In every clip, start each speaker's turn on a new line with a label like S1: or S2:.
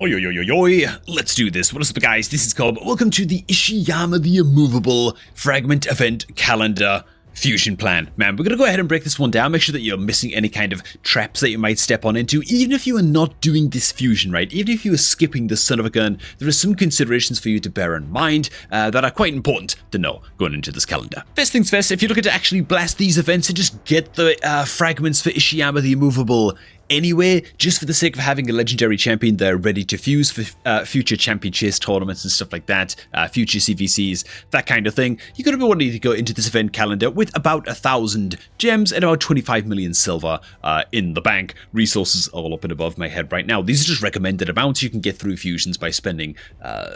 S1: Oi, oi, oi, oi, oi, let's do this. What is up, guys? This is Cobb. Welcome to the ISHIYAMA, the immovable fragment event calendar fusion plan. Man, we're gonna go ahead and break this one down, make sure that you're missing any kind of traps that you might step on into, even if you are not doing this fusion, right? Even if you are skipping this son of a gun, there are some considerations for you to bear in mind that are quite important to know going into this calendar. First things first, if you're looking to actually blast these events and just get the fragments for ISHIYAMA, the immovable, anyway, just for the sake of having a legendary champion there ready to fuse for future champion chase tournaments and stuff like that, future CVCs, that kind of thing, you're going to be wanting to go into this event calendar with about 1,000 gems and about 25 million silver in the bank. Resources all up and above my head right now. These are just recommended amounts you can get through fusions by spending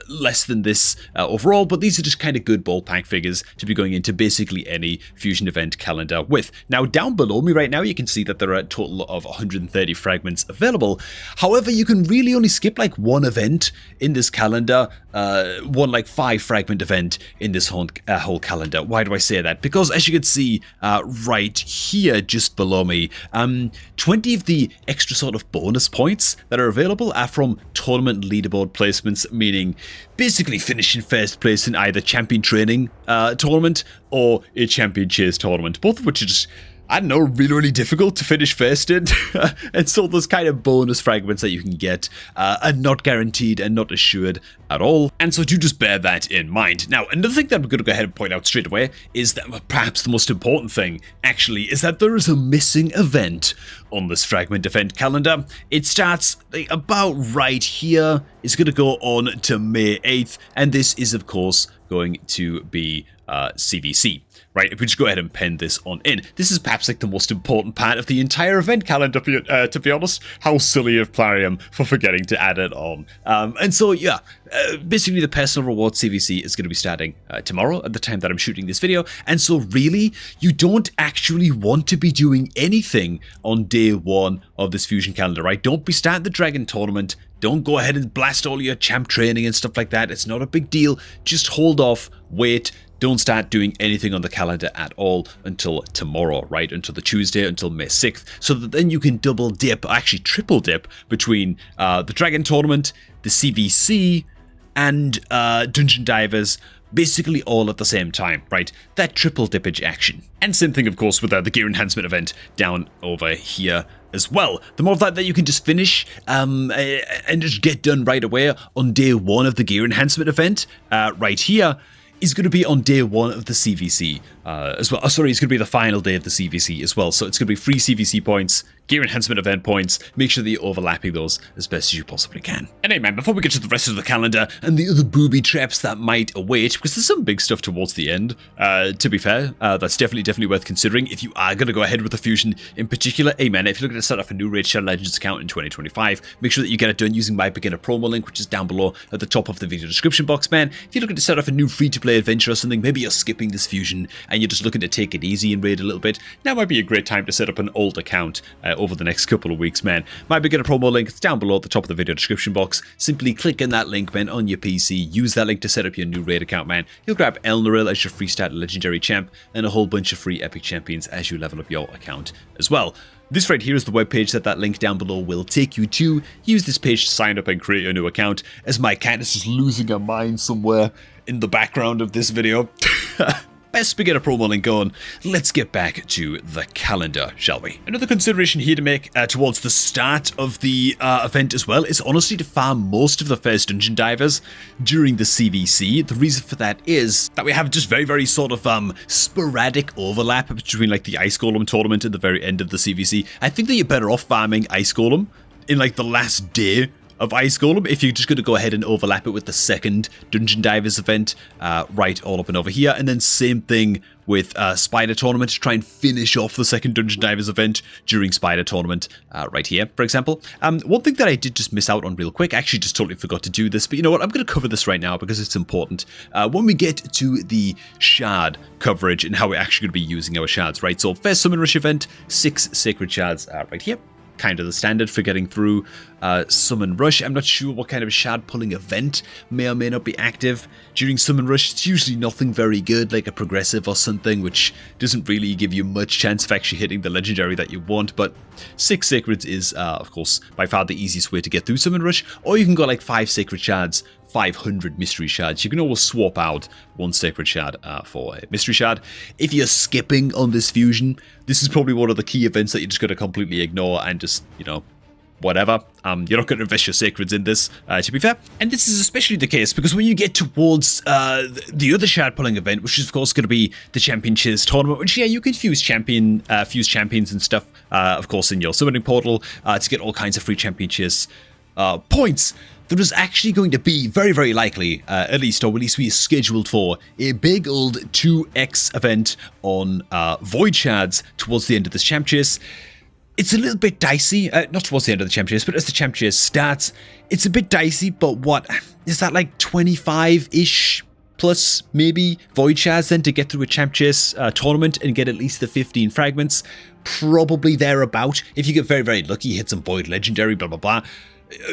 S1: less than this overall, but these are just kind of good ballpark figures to be going into basically any fusion event calendar with. Now, down below me right now, you can see that there are a total of 130 fragments available. However, you can really only skip like one event in this calendar, one like 5 fragment event in this whole calendar. Why do I say that? Because as you can see right here just below me, 20 of the extra sort of bonus points that are available are from tournament leaderboard placements, meaning basically finishing first place in either champion training tournament or a champion chase tournament, both of which are just, I don't know, really difficult to finish first in. And so those kind of bonus fragments that you can get are not guaranteed and not assured at all. And so do just bear that in mind. Now, another thing that we're going to go ahead and point out straight away is that perhaps the most important thing, actually, is that there is a missing event on this fragment event calendar. It starts about right here. It's going to go on to May 8th. And this is, of course, going to be CVC. Right, if we just go ahead and pen this on in. This is perhaps like the most important part of the entire event calendar, to be honest. How silly of Plarium for forgetting to add it on. And so, yeah, basically the personal reward CVC is going to be starting tomorrow at the time that I'm shooting this video. And so really, you don't actually want to be doing anything on day 1 of this fusion calendar, right? Don't be starting the Dragon Tournament. Don't go ahead and blast all your champ training and stuff like that. It's not a big deal. Just hold off, wait. Don't start doing anything on the calendar at all until tomorrow, right? Until the Tuesday, until May 6th, so that then you can double dip, actually triple dip, between the Dragon Tournament, the CVC, and Dungeon Divers, basically all at the same time, right? That triple dippage action. And same thing, of course, with the gear enhancement event down over here as well. The more of that you can just finish and just get done right away on day 1 of the gear enhancement event, right here, is going to be on day 1 of the CVC as well. Oh, sorry, it's going to be the final day of the CVC as well. So it's going to be free CVC points, gear enhancement event points. Make sure that you're overlapping those as best as you possibly can. And hey man, before we get to the rest of the calendar and the other booby traps that might await, because there's some big stuff towards the end, to be fair, that's definitely worth considering if you are going to go ahead with the fusion in particular. Hey man, if you're looking to set up a new Raid Shadow Legends account in 2025, make sure that you get it done using my beginner promo link, which is down below at the top of the video description box, man. If you're looking to set up a new free-to-play adventure or something, maybe you're skipping this fusion and you're just looking to take it easy and raid a little bit, now might be a great time to set up an old account over the next couple of weeks, man. My beginner promo link is down below at the top of the video description box. Simply click on that link, man, on your PC. Use that link to set up your new raid account, man. You'll grab Elnaril as your free start legendary champ and a whole bunch of free epic champions as you level up your account as well. This right here is the webpage that link down below will take you to. Use this page to sign up and create your new account, as my cat is just losing her mind somewhere in the background of this video. Best beginner promo link on. Let's get back to the calendar, shall we? Another consideration here to make towards the start of the event as well is honestly to farm most of the first Dungeon Divers during the CVC. The reason for that is that we have just very sort of sporadic overlap between like the Ice Golem tournament and the very end of the CVC. I think that you're better off farming Ice Golem in like the last day of Ice Golem if you're just going to go ahead and overlap it with the second Dungeon Divers event right all up and over here. And then same thing with Spider Tournament to try and finish off the second Dungeon Divers event during Spider Tournament right here, for example. One thing that I did just miss out on real quick, I actually just totally forgot to do this, but you know what, I'm going to cover this right now because it's important. When we get to the shard coverage and how we're actually going to be using our shards, right? So first Summon Rush event, 6 Sacred Shards right here. kind of the standard for getting through Summon Rush. I'm not sure what kind of shard pulling event may or may not be active during Summon Rush. It's usually nothing very good, like a progressive or something, which doesn't really give you much chance of actually hitting the legendary that you want. But 6 Sacreds is, of course, by far the easiest way to get through Summon Rush. Or you can go like 5 Sacred Shards, 500 Mystery Shards. You can always swap out 1 Sacred Shard for a Mystery Shard. If you're skipping on this fusion, this is probably one of the key events that you're just going to completely ignore and just, you know, whatever. You're not going to invest your Sacreds in this, to be fair. And this is especially the case because when you get towards the other shard pulling event, which is of course going to be the Champion Chase tournament, which, yeah, you can fuse champions and stuff, of course, in your summoning portal to get all kinds of free Champion Chase points. There is actually going to be, very, very likely, at least we are scheduled for, a big old 2x event on Void Shards towards the end of this Champ Chase. It's a little bit dicey, not towards the end of the Champ Chase, but as the Champ Chase starts, it's a bit dicey, but what, is that like 25-ish plus, maybe, Void Shards then to get through a Champ Chase tournament and get at least the 15 fragments? Probably thereabout. If you get very, very lucky, hit some Void Legendary, blah, blah, blah.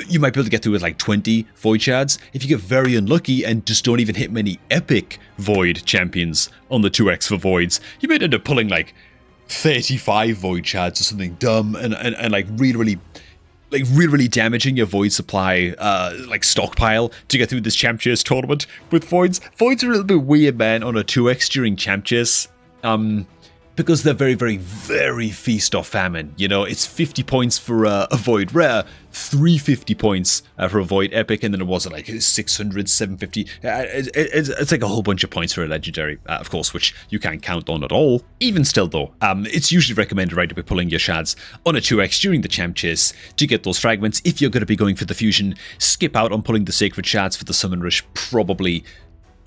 S1: You might be able to get through with like 20 Void Shards. If you get very unlucky and just don't even hit many epic Void champions on the 2x for Voids, you might end up pulling like 35 Void Shards or something dumb and like really damaging your Void supply like stockpile to get through this Champ Chase tournament with Voids. Voids are a little bit weird, man, on a 2x during Champ Chase. Because they're very, very, very feast or famine. You know, it's 50 points for a Void Rare, 350 points for a Void Epic, and then it was like 600, 750. It's like a whole bunch of points for a Legendary, of course, which you can't count on at all. Even still, though, it's usually recommended, right, to be pulling your shards on a 2x during the Champ Chase to get those fragments. If you're going to be going for the fusion, skip out on pulling the Sacred Shards for the Summon Rush, probably.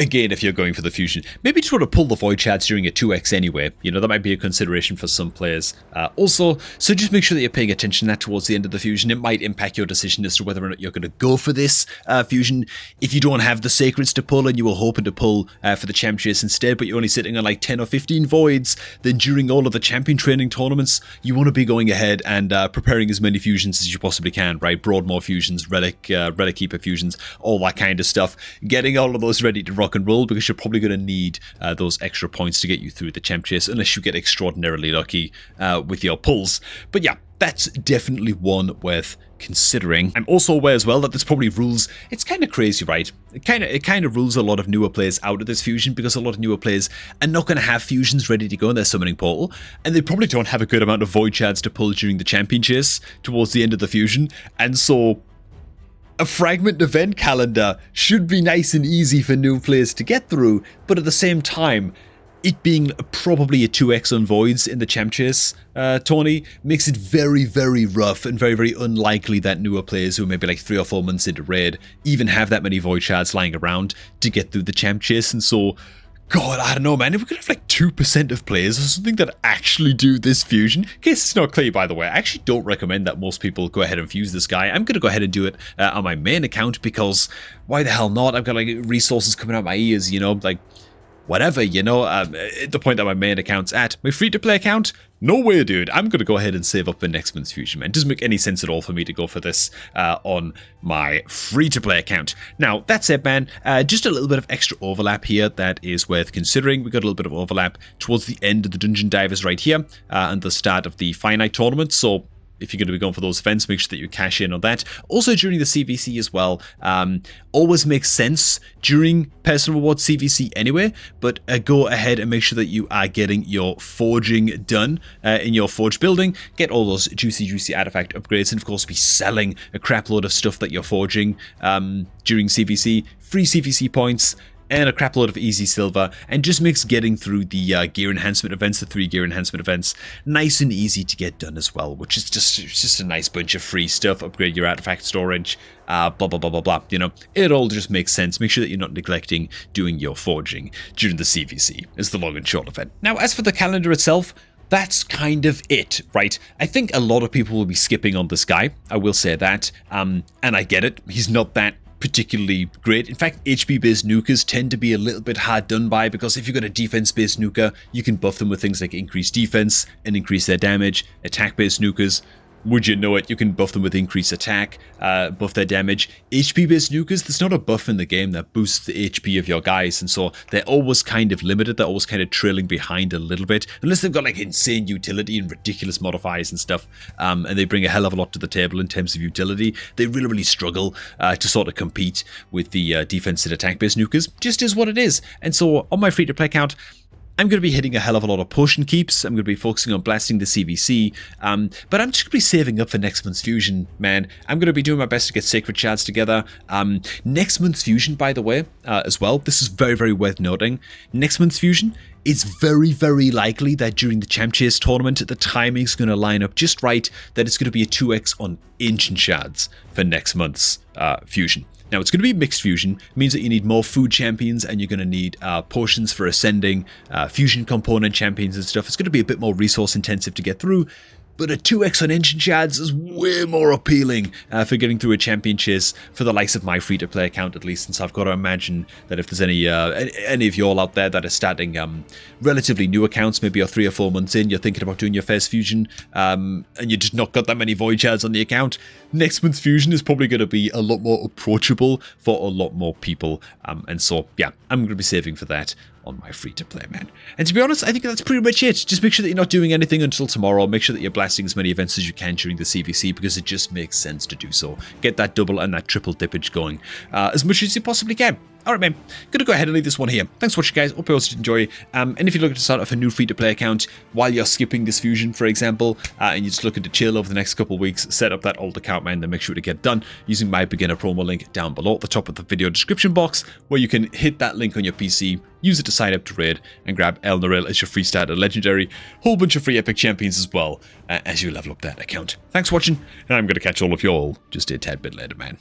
S1: Again, if you're going for the fusion, maybe try to pull the Void Shards during a 2x anyway. You know, that might be a consideration for some players. Also, so just make sure that you're paying attention to that towards the end of the fusion. It might impact your decision as to whether or not you're going to go for this fusion. If you don't have the Sacreds to pull and you were hoping to pull for the Champ Chase instead, but you're only sitting on like 10 or 15 Voids, then during all of the Champion training tournaments, you want to be going ahead and preparing as many fusions as you possibly can, right? Broadmoor fusions, Relic Keeper fusions, all that kind of stuff. Getting all of those ready to rock and roll, because you're probably going to need those extra points to get you through the Champ Chase, unless you get extraordinarily lucky with your pulls. But yeah, that's definitely one worth considering. I'm also aware as well that there's probably rules. It's kind of crazy, right? It kind of rules a lot of newer players out of this fusion, because a lot of newer players are not going to have fusions ready to go in their summoning portal, and they probably don't have a good amount of Void Shards to pull during the Champion Chase towards the end of the fusion, and so a fragment event calendar should be nice and easy for new players to get through, but at the same time, it being probably a 2x on Voids in the Champ Chase tourney makes it very, very rough and very, very unlikely that newer players who are maybe like 3 or 4 months into Raid even have that many Void Shards lying around to get through the Champ Chase. And so, God, I don't know, man, if we could have like 2% of players or something that actually do this fusion. In case it's not clear, by the way, I actually don't recommend that most people go ahead and fuse this guy. I'm going to go ahead and do it on my main account, because why the hell not? I've got like resources coming out my ears, you know, like whatever, you know, at the point that my main account's at. My free-to-play account? No way, dude. I'm going to go ahead and save up for next month's fusion, man. It doesn't make any sense at all for me to go for this on my free-to-play account. Now, that said, man, just a little bit of extra overlap here that is worth considering. We got a little bit of overlap towards the end of the Dungeon Divers right here and the start of the Finite tournament, so if you're going to be going for those events, make sure that you cash in on that. Also during the CVC as well, always makes sense during personal rewards CVC anyway, but go ahead and make sure that you are getting your forging done in your forge building. Get all those juicy artifact upgrades, and of course be selling a crap load of stuff that you're forging during CVC. Free CVC points and a crap load of easy silver, and just makes getting through the gear enhancement events, the 3 gear enhancement events, nice and easy to get done as well, which is just a nice bunch of free stuff. Upgrade your artifact storage, blah blah blah blah blah. You know, it all just makes sense. Make sure that you're not neglecting doing your forging during the CVC is the long and short of it. Now, as for the calendar itself, that's kind of it, right? I think a lot of people will be skipping on this guy, I will say that, and I get it. He's not that particularly great. In fact, HP-based nukers tend to be a little bit hard done by, because if you've got a defense-based nuker, you can buff them with things like increased defense and increase their damage. Attack-based nukers, would you know it, you can buff them with increased attack, buff their damage. HP-based nukers, there's not a buff in the game that boosts the HP of your guys, and so they're always kind of limited, they're always kind of trailing behind a little bit, unless they've got like insane utility and ridiculous modifiers and stuff, and they bring a hell of a lot to the table in terms of utility. They really struggle to sort of compete with the defense and attack-based nukers, just is what it is. And so on my free-to-play account, I'm going to be hitting a hell of a lot of potion keeps. I'm going to be focusing on blasting the CVC, but I'm just going to be saving up for next month's fusion, man. I'm going to be doing my best to get sacred shards together. Next month's fusion, by the way, as well, this is very worth noting. Next month's fusion, it's very likely that during the Champ Chase tournament, the timing's going to line up just right, that it's going to be a 2x on ancient shards for next month's fusion. Now, it's going to be mixed fusion. It means that you need more food champions, and you're going to need potions for ascending, fusion component champions and stuff. It's going to be a bit more resource intensive to get through, but a 2x on ancient shards is way more appealing for getting through a champion chase for the likes of my free-to-play account, at least. And so I've got to imagine that if there's any of y'all out there that are starting relatively new accounts, maybe you're 3 or 4 months in, you're thinking about doing your first fusion, and you just not got that many void shards on the account, next month's fusion is probably going to be a lot more approachable for a lot more people. And so, yeah, I'm going to be saving for that on my free-to-play, man. And to be honest, I think that's pretty much it. Just make sure that you're not doing anything until tomorrow. Make sure that you're blasting as many events as you can during the CVC, because it just makes sense to do so. Get that double and that triple dippage going as much as you possibly can. Alright, man, gonna go ahead and leave this one here. Thanks for watching, guys. Hope you also did enjoy. And if you're looking to start off a new free-to-play account while you're skipping this fusion, for example, and you're just looking to chill over the next couple of weeks, set up that old account, man, then make sure to get done using my beginner promo link down below at the top of the video description box, where you can hit that link on your PC, use it to sign up to raid, and grab El Naril as your free starter legendary. Whole bunch of free epic champions as well as you level up that account. Thanks for watching, and I'm going to catch all of you all just a tad bit later, man.